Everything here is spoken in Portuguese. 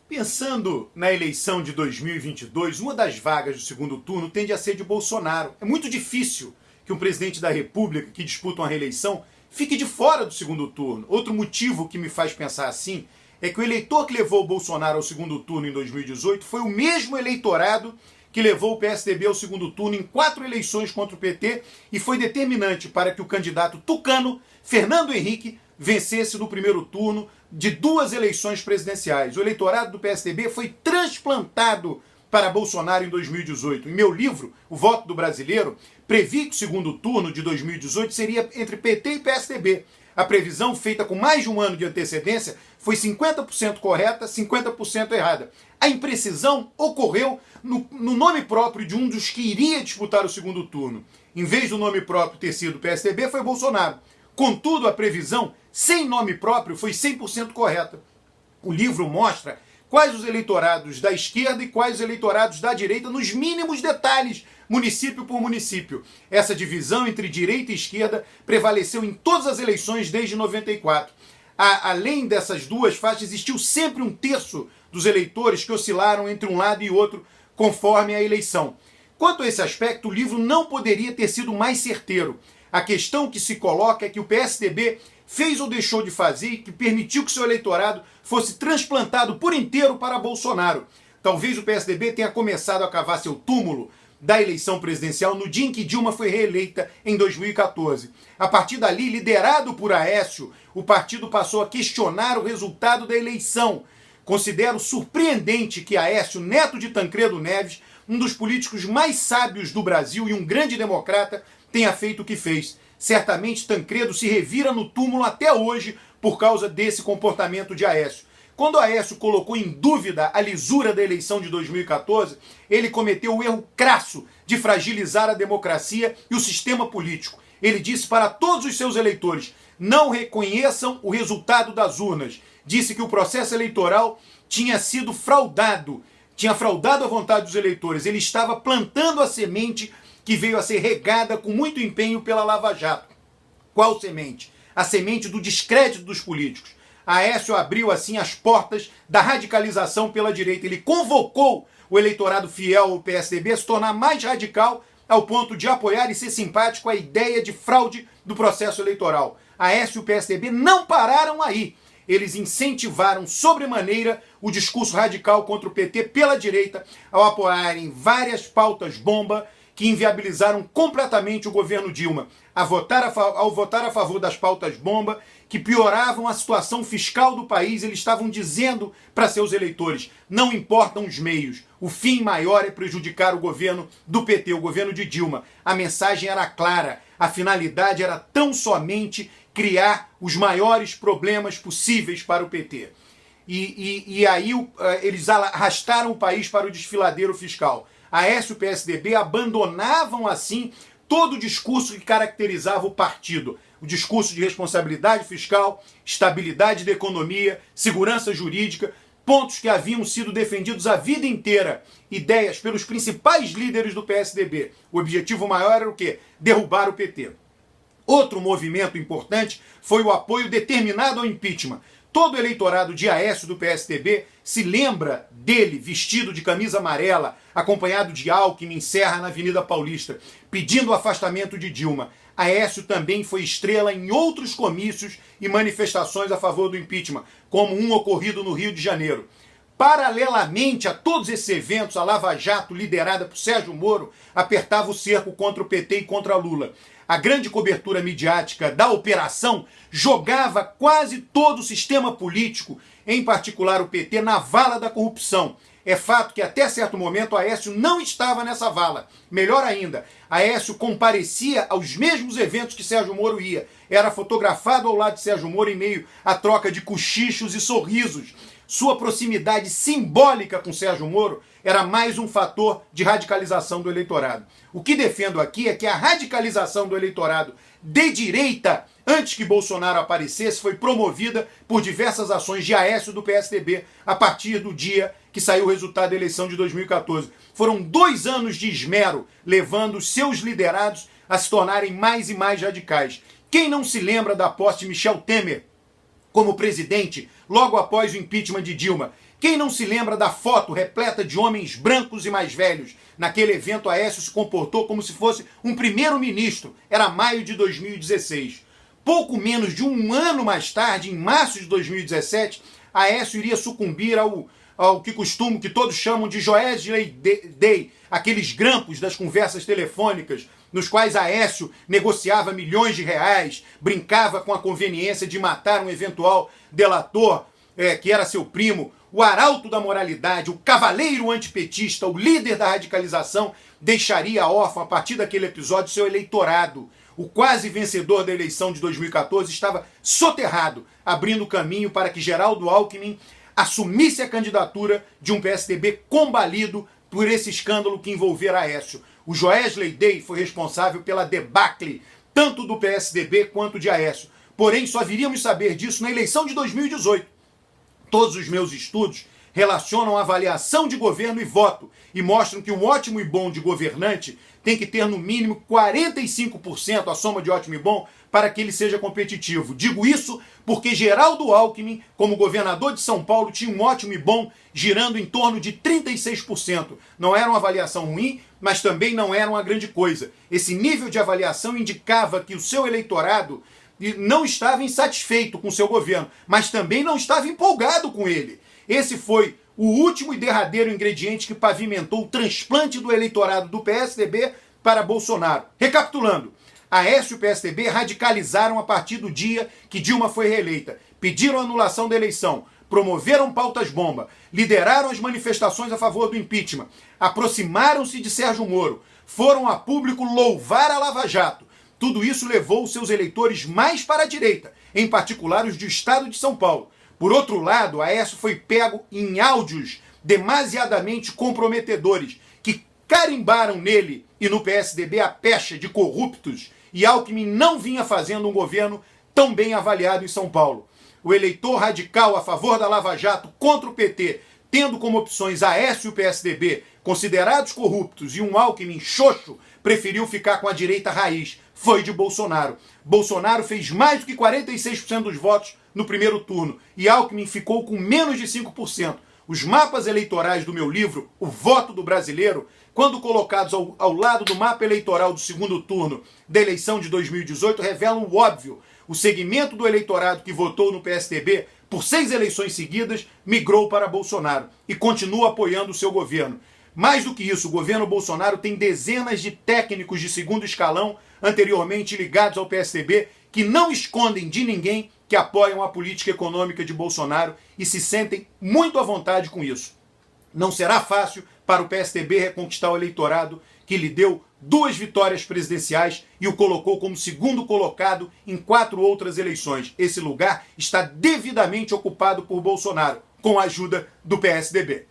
Pensando na eleição de 2022, uma das vagas do segundo turno tende a ser de Bolsonaro. É muito difícil que um presidente da República que disputa uma reeleição fique de fora do segundo turno. Outro motivo que me faz pensar assim é que o eleitor que levou o Bolsonaro ao segundo turno em 2018 foi o mesmo eleitorado que levou o PSDB ao segundo turno em 4 eleições contra o PT e foi determinante para que o candidato tucano, Fernando Henrique, vencesse no primeiro turno de 2 eleições presidenciais. O eleitorado do PSDB foi transplantado para Bolsonaro em 2018. Em meu livro, O Voto do Brasileiro, previ que o segundo turno de 2018 seria entre PT e PSDB. A previsão, feita com mais de um ano de antecedência, foi 50% correta, 50% errada. A imprecisão ocorreu no nome próprio de um dos que iria disputar o segundo turno. Em vez do nome próprio ter sido PSDB, foi Bolsonaro. Contudo, a previsão, sem nome próprio, foi 100% correta. O livro mostra quais os eleitorados da esquerda e quais os eleitorados da direita nos mínimos detalhes, município por município. Essa divisão entre direita e esquerda prevaleceu em todas as eleições desde 94. Além dessas duas faixas, existiu sempre um terço dos eleitores que oscilaram entre um lado e outro conforme a eleição. Quanto a esse aspecto, o livro não poderia ter sido mais certeiro. A questão que se coloca é que o PSDB fez ou deixou de fazer e que permitiu que seu eleitorado fosse transplantado por inteiro para Bolsonaro. Talvez o PSDB tenha começado a cavar seu túmulo da eleição presidencial no dia em que Dilma foi reeleita em 2014. A partir dali, liderado por Aécio, o partido passou a questionar o resultado da eleição. Considero surpreendente que Aécio, neto de Tancredo Neves, um dos políticos mais sábios do Brasil e um grande democrata, tenha feito o que fez. Certamente Tancredo se revira no túmulo até hoje por causa desse comportamento de Aécio. Quando Aécio colocou em dúvida a lisura da eleição de 2014, ele cometeu o erro crasso de fragilizar a democracia e o sistema político. Ele disse para todos os seus eleitores: não reconheçam o resultado das urnas. Disse que o processo eleitoral tinha sido fraudado, tinha fraudado a vontade dos eleitores. Ele estava plantando a semente que veio a ser regada com muito empenho pela Lava Jato. Qual semente? A semente do descrédito dos políticos. Aécio abriu assim as portas da radicalização pela direita. Ele convocou o eleitorado fiel ao PSDB a se tornar mais radical ao ponto de apoiar e ser simpático à ideia de fraude do processo eleitoral. Aécio e o PSDB não pararam aí. Eles incentivaram sobremaneira o discurso radical contra o PT pela direita ao apoiarem várias pautas bomba que inviabilizaram completamente o governo Dilma, ao votar a favor das pautas bomba, que pioravam a situação fiscal do país. Eles estavam dizendo para seus eleitores: não importam os meios, o fim maior é prejudicar o governo do PT, o governo de Dilma. A mensagem era clara, a finalidade era tão somente criar os maiores problemas possíveis para o PT. E aí eles arrastaram o país para o desfiladeiro fiscal. Aécio e o PSDB abandonavam assim todo o discurso que caracterizava o partido. O discurso de responsabilidade fiscal, estabilidade da economia, segurança jurídica, pontos que haviam sido defendidos a vida inteira, ideias pelos principais líderes do PSDB. O objetivo maior era o quê? Derrubar o PT. Outro movimento importante foi o apoio determinado ao impeachment. Todo o eleitorado de Aécio do PSDB se lembra dele vestido de camisa amarela, acompanhado de Alckmin em Serra na Avenida Paulista, pedindo o afastamento de Dilma. Aécio também foi estrela em outros comícios e manifestações a favor do impeachment, como um ocorrido no Rio de Janeiro. Paralelamente a todos esses eventos, a Lava Jato, liderada por Sérgio Moro, apertava o cerco contra o PT e contra Lula. A grande cobertura midiática da operação jogava quase todo o sistema político, em particular o PT, na vala da corrupção. É fato que até certo momento Aécio não estava nessa vala. Melhor ainda, Aécio comparecia aos mesmos eventos que Sérgio Moro ia. Era fotografado ao lado de Sérgio Moro em meio à troca de cochichos e sorrisos. Sua proximidade simbólica com Sérgio Moro era mais um fator de radicalização do eleitorado. O que defendo aqui é que a radicalização do eleitorado de direita, antes que Bolsonaro aparecesse, foi promovida por diversas ações de Aécio do PSDB a partir do dia que saiu o resultado da eleição de 2014. Foram 2 anos de esmero, levando os seus liderados a se tornarem mais e mais radicais. Quem não se lembra da posse de Michel Temer como presidente logo após o impeachment de Dilma. Quem não se lembra da foto repleta de homens brancos e mais velhos? Naquele evento, Aécio se comportou como se fosse um primeiro-ministro. Era maio de 2016. Pouco menos de um ano mais tarde, em março de 2017, Aécio iria sucumbir ao que todos chamam de Joesley Day, aqueles grampos das conversas telefônicas, nos quais Aécio negociava milhões de reais, brincava com a conveniência de matar um eventual delator, que era seu primo. O arauto da moralidade, o cavaleiro antipetista, o líder da radicalização, deixaria órfão, a partir daquele episódio, seu eleitorado. O quase vencedor da eleição de 2014 estava soterrado, abrindo caminho para que Geraldo Alckmin assumisse a candidatura de um PSDB combalido por esse escândalo que envolvera Aécio. O Joesley Day foi responsável pela debacle tanto do PSDB quanto de Aécio. Porém, só viríamos saber disso na eleição de 2018. Todos os meus estudos relacionam a avaliação de governo e voto e mostram que um ótimo e bom de governante tem que ter no mínimo 45% a soma de ótimo e bom para que ele seja competitivo. Digo isso porque Geraldo Alckmin, como governador de São Paulo, tinha um ótimo e bom girando em torno de 36%. Não era uma avaliação ruim, mas também não era uma grande coisa. Esse nível de avaliação indicava que o seu eleitorado não estava insatisfeito com seu governo, mas também não estava empolgado com ele. Esse foi o último e derradeiro ingrediente que pavimentou o transplante do eleitorado do PSDB para Bolsonaro. Recapitulando, Aécio e o PSDB radicalizaram a partir do dia que Dilma foi reeleita, pediram a anulação da eleição, promoveram pautas-bomba, lideraram as manifestações a favor do impeachment, aproximaram-se de Sérgio Moro, foram a público louvar a Lava Jato. Tudo isso levou os seus eleitores mais para a direita, em particular os do estado de São Paulo. Por outro lado, Aécio foi pego em áudios demasiadamente comprometedores, que carimbaram nele e no PSDB a pecha de corruptos, e Alckmin não vinha fazendo um governo tão bem avaliado em São Paulo. O eleitor radical a favor da Lava Jato contra o PT, tendo como opções Aécio e o PSDB, considerados corruptos, e um Alckmin xoxo, preferiu ficar com a direita raiz. Foi de Bolsonaro. Bolsonaro fez mais do que 46% dos votos no primeiro turno e Alckmin ficou com menos de 5%. Os mapas eleitorais do meu livro, O Voto do Brasileiro, quando colocados ao lado do mapa eleitoral do segundo turno da eleição de 2018, revelam o óbvio. O segmento do eleitorado que votou no PSDB por 6 eleições seguidas migrou para Bolsonaro e continua apoiando o seu governo. Mais do que isso, o governo Bolsonaro tem dezenas de técnicos de segundo escalão anteriormente ligados ao PSDB que não escondem de ninguém que apoiam a política econômica de Bolsonaro e se sentem muito à vontade com isso. Não será fácil para o PSDB reconquistar o eleitorado que lhe deu 2 vitórias presidenciais e o colocou como segundo colocado em 4 outras eleições. Esse lugar está devidamente ocupado por Bolsonaro, com a ajuda do PSDB.